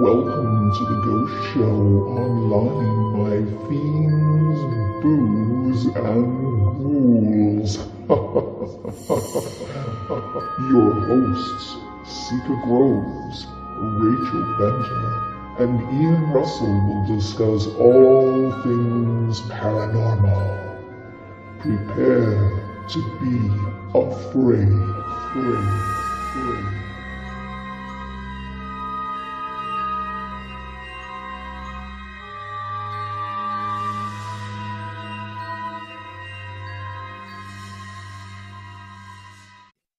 Welcome to the Ghost Show online, my fiends, booze, and ghouls. Your hosts, Seika Groves, Rachel Benter, and Ian Russell will discuss all things paranormal. Prepare to be afraid.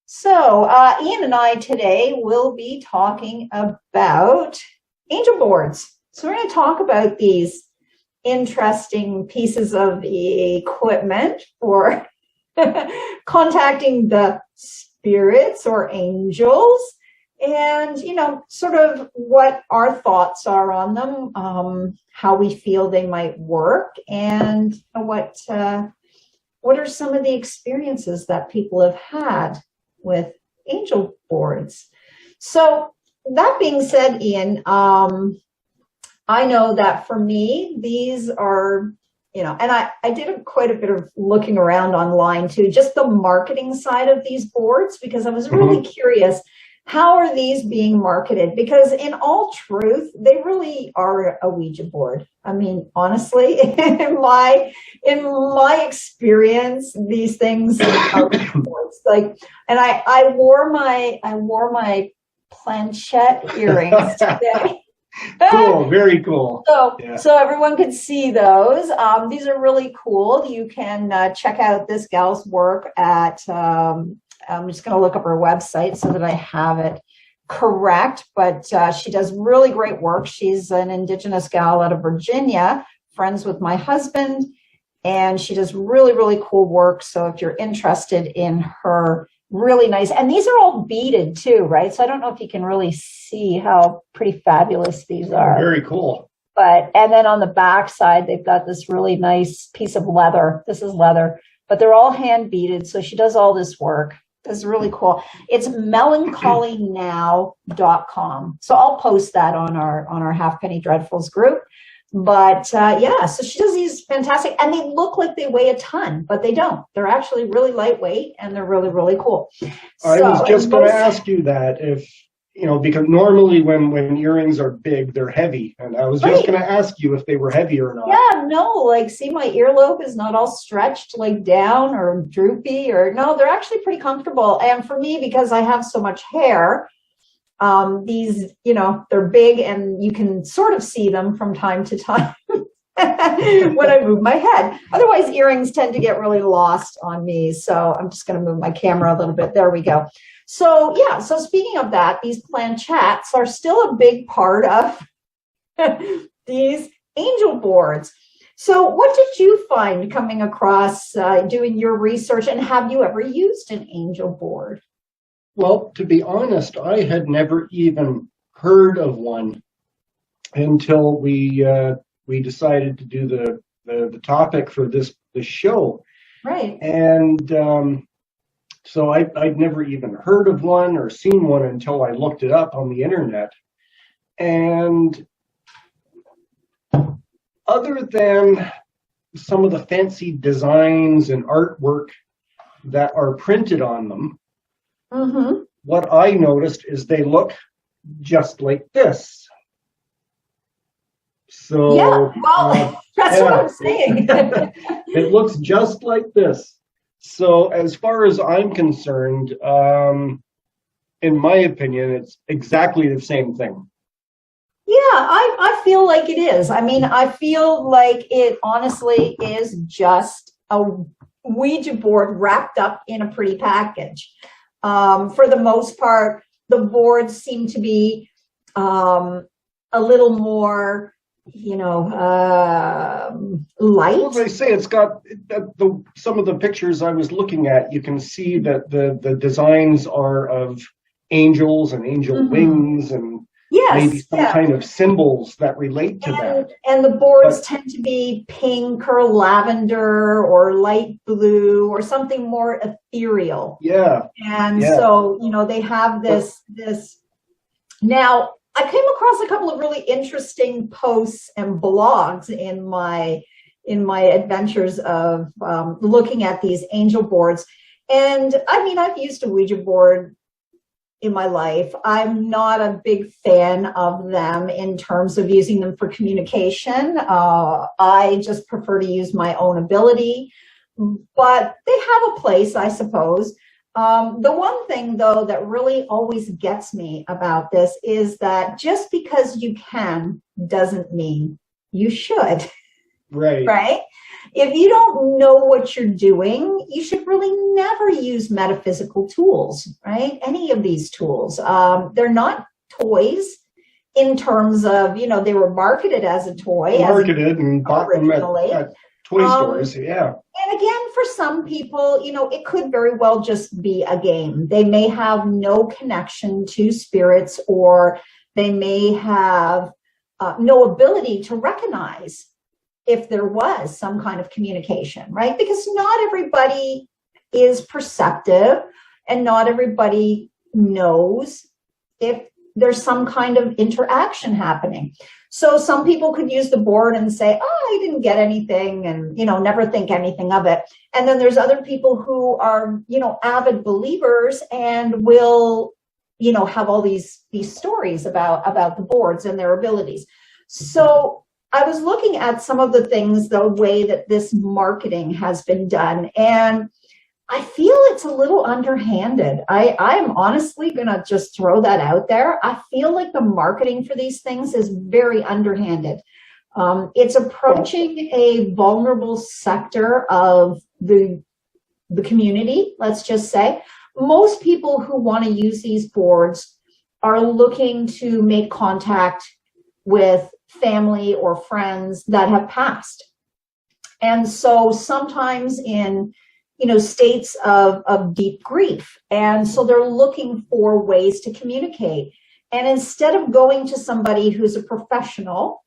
So, Ian and I today will be talking about angel boards. So we're going to talk about these interesting pieces of equipment for contacting the spirits or angels, and, you know, sort of what our thoughts are on them, how we feel they might work, and what are some of the experiences that people have had with angel boards. So that being said, Ian, I know that for me, these are, you know, and I did quite a bit of looking around online too, just the marketing side of these boards, because I was really curious, how are these being marketed? Because in all truth, they really are a Ouija board. I mean, honestly, in my experience, these things are boards. Like, and I wore my planchette earrings today. Cool, very cool. So everyone could see those. These are really cool. You can check out this gal's work at. I'm just going to look up her website so that I have it correct, but she does really great work. She's an Indigenous gal out of Virginia, friends with my husband, and she does really, really cool work. So if you're interested in her, really nice. And these are all beaded too, right? So I don't know if you can really see how pretty fabulous these are. Very cool. And then on the back side, they've got this really nice piece of leather. This is leather, but they're all hand beaded. So she does all this work. It's really cool. It's melancholynow.com. So I'll post that on our Halfpenny Dreadfuls group. But yeah, so she does these fantastic, and they look like they weigh a ton, but they don't. They're actually really lightweight, and they're really, really cool. I was just going to ask you that, if, you know, because normally when earrings are big, they're heavy. And I was just going to ask you if they were heavy or not. Yeah, no, like, see, my earlobe is not all stretched like down or droopy, or no, they're actually pretty comfortable. And for me, because I have so much hair, these, you know, they're big and you can sort of see them from time to time when I move my head. Otherwise, earrings tend to get really lost on me. So I'm just going to move my camera a little bit. There we go. So yeah, so speaking of that, these planchettes are still a big part of these angel boards. So what did you find coming across doing your research, and have you ever used an angel board? Well, to be honest, I had never even heard of one until we decided to do the topic for this show. Right. And so I'd never even heard of one or seen one until I looked it up on the internet. And other than some of the fancy designs and artwork that are printed on them, what I noticed is they look just like this. So yeah, well, that's what I'm saying. It looks just like this. So as far as I'm concerned, in my opinion, it's exactly the same thing. Yeah, I feel like it is. I mean, I feel like it honestly is just a Ouija board wrapped up in a pretty package. For the most part, the boards seem to be a little more, you know, light. Well, as I say, it's got some of the pictures I was looking at. You can see that the designs are of angels and angel wings and maybe some kind of symbols that relate to that. And the boards tend to be pink or lavender or light blue or something more ethereal. Yeah. And so, you know, they have this. Now, I came across a couple of really interesting posts and blogs in my adventures of looking at these angel boards. And I mean, I've used a Ouija board in my life. I'm not a big fan of them in terms of using them for communication. I just prefer to use my own ability, but they have a place, I suppose. The one thing, though, that really always gets me about this is that just because you can doesn't mean you should. Right. Right? If you don't know what you're doing, you should really never use metaphysical tools, right? Any of these tools. They're not toys in terms of, they were marketed as a toy. Marketed and bought them at toy stores, yeah. And again, for some people, it could very well just be a game. They may have no connection to spirits, or they may have no ability to recognize if there was some kind of communication, right? Because not everybody is perceptive and not everybody knows if there's some kind of interaction happening. So some people could use the board and say, oh, I didn't get anything, and, never think anything of it. And then there's other people who are, avid believers and will, have all these stories about the boards and their abilities. So I was looking at some of the things, the way that this marketing has been done, and I feel it's a little underhanded. I'm honestly going to just throw that out there. I feel like the marketing for these things is very underhanded. It's approaching a vulnerable sector of the community, let's just say. Most people who want to use these boards are looking to make contact with family or friends that have passed. And so sometimes in, states of deep grief. And so they're looking for ways to communicate. And instead of going to somebody who's a professional,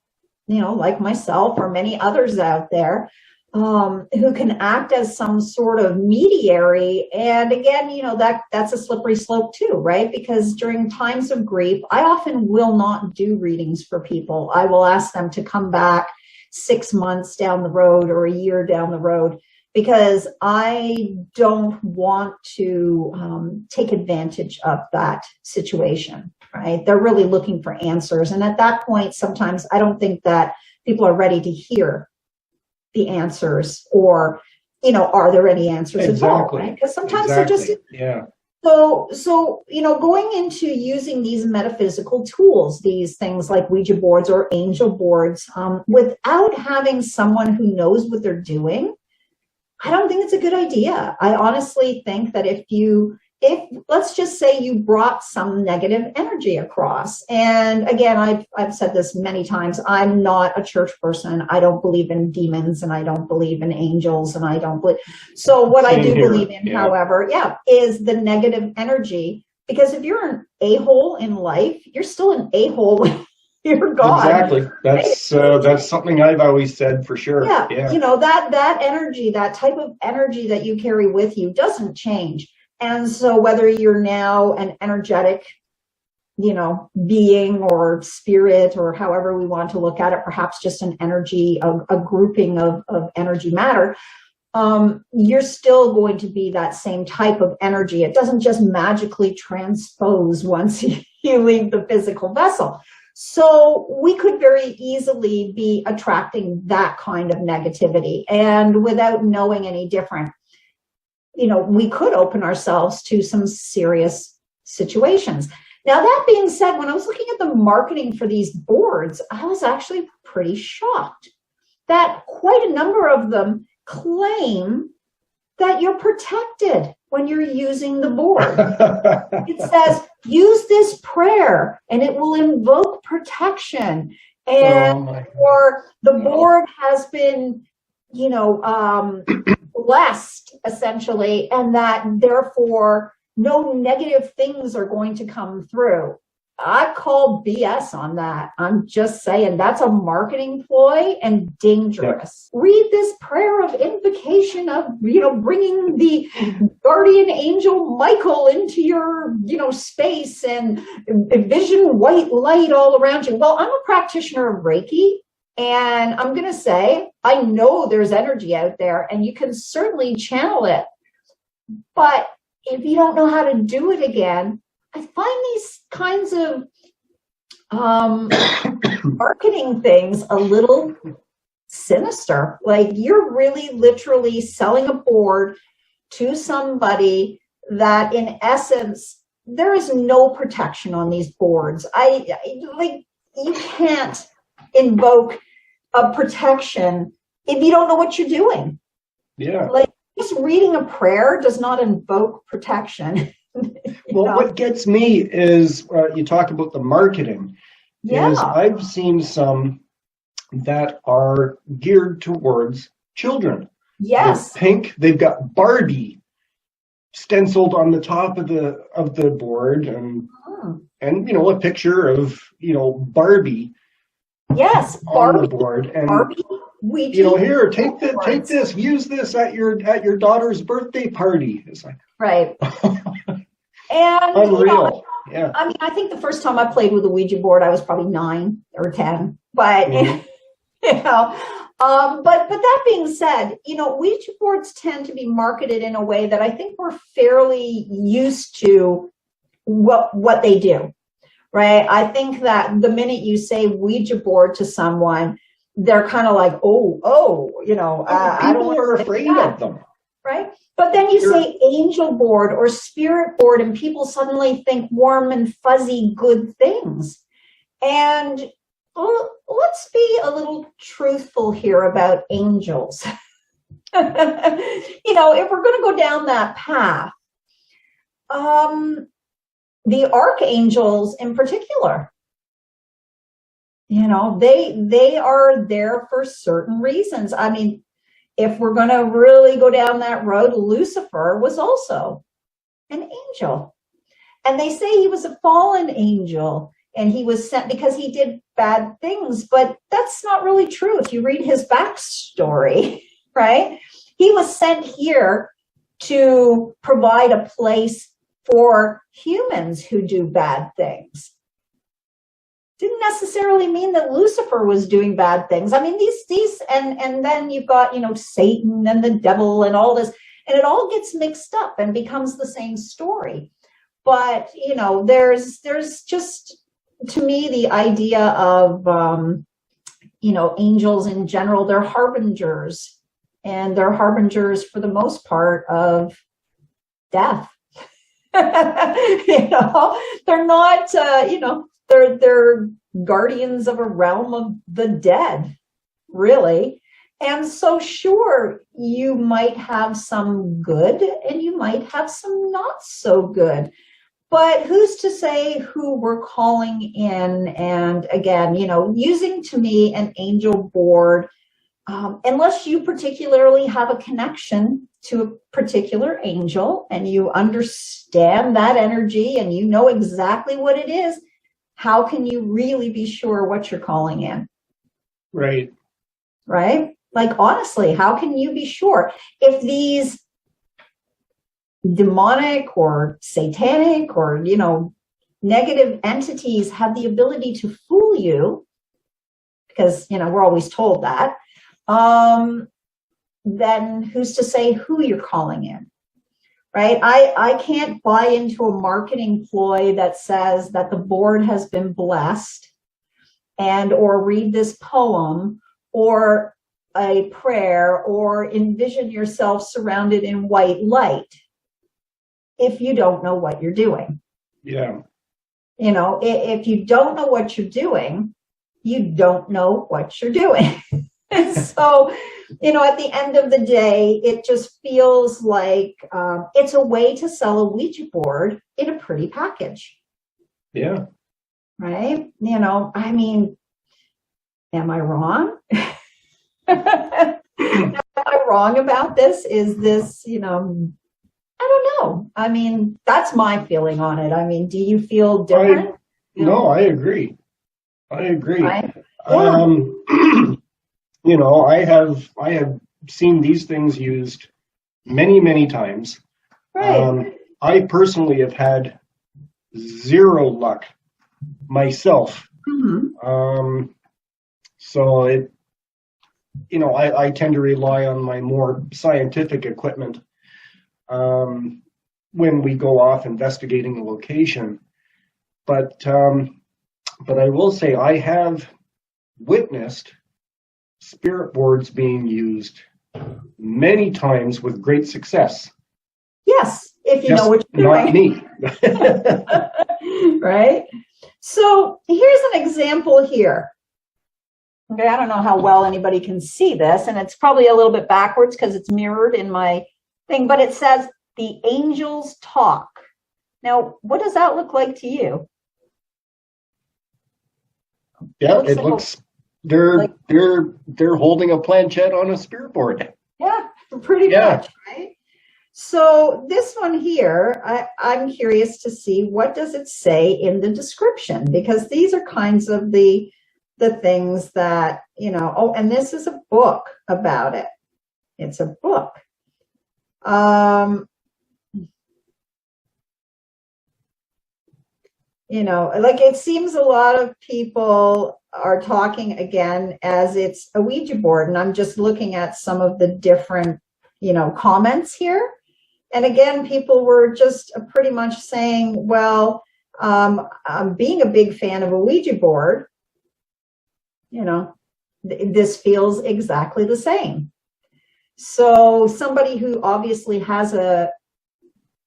like myself or many others out there, who can act as some sort of mediary. And again, that's a slippery slope too, right? Because during times of grief, I often will not do readings for people. I will ask them to come back 6 months down the road or a year down the road, because I don't want to take advantage of that situation, right? They're really looking for answers. And at that point, sometimes I don't think that people are ready to hear the answers, or, are there any answers at all, right? Because sometimes they're just, yeah. So, going into using these metaphysical tools, these things like Ouija boards or angel boards, without having someone who knows what they're doing, I don't think it's a good idea. I honestly think that if let's just say you brought some negative energy across, and again, I've said this many times, I'm not a church person. I don't believe in demons, and I don't believe in angels, and I don't believe. So what I do believe in, however, is the negative energy. Because if you're an a-hole in life, you're still an a-hole. You're God. Exactly. That's something I've always said for sure. Yeah. That energy, that type of energy that you carry with you doesn't change. And so whether you're now an energetic, being or spirit, or however we want to look at it, perhaps just an energy, a grouping of energy matter, you're still going to be that same type of energy. It doesn't just magically transpose once you leave the physical vessel. So we could very easily be attracting that kind of negativity, and without knowing any different, we could open ourselves to some serious situations. Now, that being said, when I was looking at the marketing for these boards, I was actually pretty shocked that quite a number of them claim that you're protected when you're using the board. It says, use this prayer and it will invoke protection. And or the board has been, blessed, essentially, and that therefore no negative things are going to come through. I call BS on that. I'm just saying that's a marketing ploy and dangerous. Yeah. Read this prayer of invocation of, bringing the guardian angel Michael into your, space and envision white light all around you. Well, I'm a practitioner of Reiki, and I'm going to say, I know there's energy out there and you can certainly channel it. But if you don't know how to do it again, I find these kinds of marketing things a little sinister. Like, you're really literally selling a board to somebody that, in essence, there is no protection on these boards. You can't invoke a protection if you don't know what you're doing. Yeah. Like, just reading a prayer does not invoke protection. Well, what gets me is you talk about the marketing. Yeah. Is I've seen some that are geared towards children. Yes. They're pink. They've got Barbie stenciled on the top of the board, and a picture of Barbie. Yes, on the board, and Barbie. Here, take this, use this at your daughter's birthday party. It's like, right. And unreal. Yeah. I mean, I think the first time I played with a Ouija board, I was probably 9 or 10. But but that being said, Ouija boards tend to be marketed in a way that I think we're fairly used to what they do, right? I think that the minute you say Ouija board to someone, they're kind of like, people I are afraid of them, right? But then you say angel board or spirit board, and people suddenly think warm and fuzzy good things. And let's be a little truthful here about angels. If we're going to go down that path, the archangels in particular, they are there for certain reasons. I mean, if we're going to really go down that road, Lucifer was also an angel. And they say he was a fallen angel, and he was sent because he did bad things, but that's not really true. If you read his backstory, right? He was sent here to provide a place for humans who do bad things. Didn't necessarily mean that Lucifer was doing bad things. I mean, these, and then you've got, Satan and the devil and all this, and it all gets mixed up and becomes the same story. But, there's just, to me, the idea of, angels in general, they're harbingers, and they're harbingers for the most part of death. They're not, they're guardians of a realm of the dead, really. And so, sure, you might have some good and you might have some not so good. But who's to say who we're calling in? And again, using, to me, an angel board, unless you particularly have a connection to a particular angel and you understand that energy and you know exactly what it is, how can you really be sure what you're calling in? Right. Right? Like, honestly, how can you be sure? If these demonic or satanic or, negative entities have the ability to fool you, because, we're always told that, then who's to say who you're calling in? Right? I can't buy into a marketing ploy that says that the board has been blessed or read this poem or a prayer or envision yourself surrounded in white light if you don't know what you're doing. Yeah. If you don't know what you're doing, you don't know what you're doing. And so, at the end of the day, it just feels like it's a way to sell a Ouija board in a pretty package. Yeah. Right? I mean, am I wrong? Am I wrong about this? Is this, I don't know. I mean, that's my feeling on it. I mean, do you feel different? No, I agree. Right? You know, I have seen these things used many times. Right. I personally have had zero luck myself. So it, you know, I tend to rely on my more scientific equipment when we go off investigating a location. But I will say I have witnessed spirit boards being used many times with great success. Yes, if you Just know what you're not doing. me. Right? So here's an example here. Okay, I don't know how well anybody can see this, and it's probably a little bit backwards because it's mirrored in my thing, but it says, "The angels talk." Now, what does that look like to you? Yeah, it looks they're holding a planchette on a spirit board. Yeah, pretty much, right? So this one here, I'm curious to see what does it say in the description, because these are kinds of the things that, you know, oh, and this is a book about it. It's a book. You know, like it seems a lot of people are talking again as it's a Ouija board, and I'm just looking at some of the different, you know, comments here. And again, people were just pretty much saying, well, being a big fan of a Ouija board, you know, this feels exactly the same. So somebody who obviously has an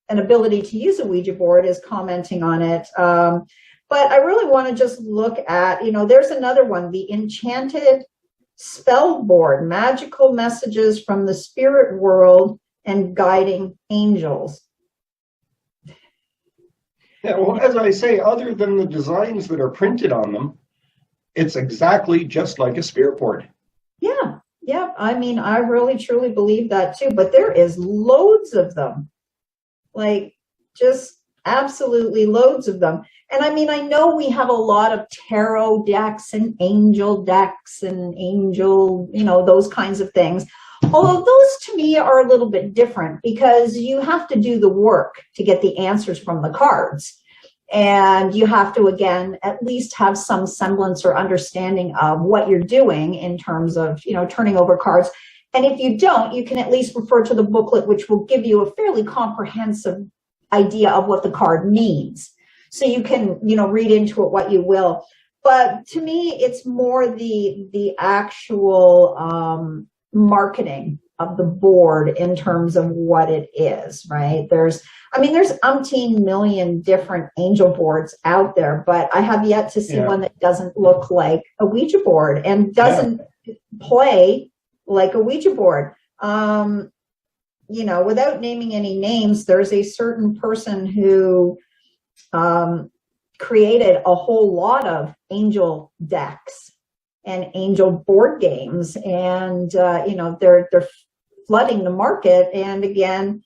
ability to use a Ouija board is commenting on it. But I really want to just look at, you know, there's another one, the Enchanted Spell Board, magical messages from the spirit world and guiding angels. Yeah, well, as I say, other than the designs that are printed on them, it's exactly just like a spirit board. Yeah, yeah. I mean, I really truly believe that too, but there is loads of them. Like, just absolutely loads of them. And I mean, I know we have a lot of tarot decks and angel decks and angel, you know, those kinds of things. Although those to me are a little bit different because you have to do the work to get the answers from the cards. And you have to, again, at least have some semblance or understanding of what you're doing in terms of, you know, turning over cards. And if you don't, you can at least refer to the booklet, which will give you a fairly comprehensive idea of what the card means. So you can, you know, read into it what you will. But to me, it's more the actual marketing of the board in terms of what it is, right? There's umpteen million different angel boards out there, but I have yet to see one that doesn't look like a Ouija board and doesn't play like a Ouija board. You know, without naming any names, there's a certain person who created a whole lot of angel decks and angel board games, and you know, they're flooding the market. And again,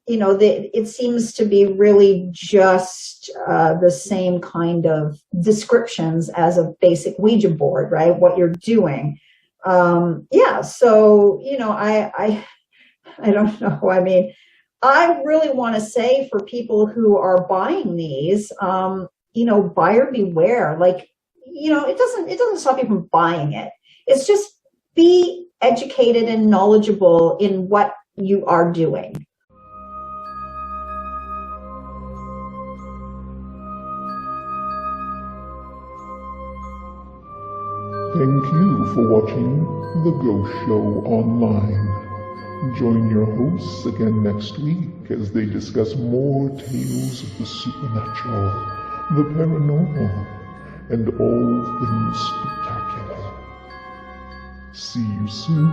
you know, it seems to be really just the same kind of descriptions as a basic Ouija board, right? What you're doing. Yeah, so, you know, I don't know. I mean, I really want to say for people who are buying these, you know, buyer beware. Like, you know, it doesn't stop you from buying it. It's just be educated and knowledgeable in what you are doing. Thank you for watching The Ghost Show Online. Join your hosts again next week as they discuss more tales of the supernatural, the paranormal, and all things spectacular. See you soon.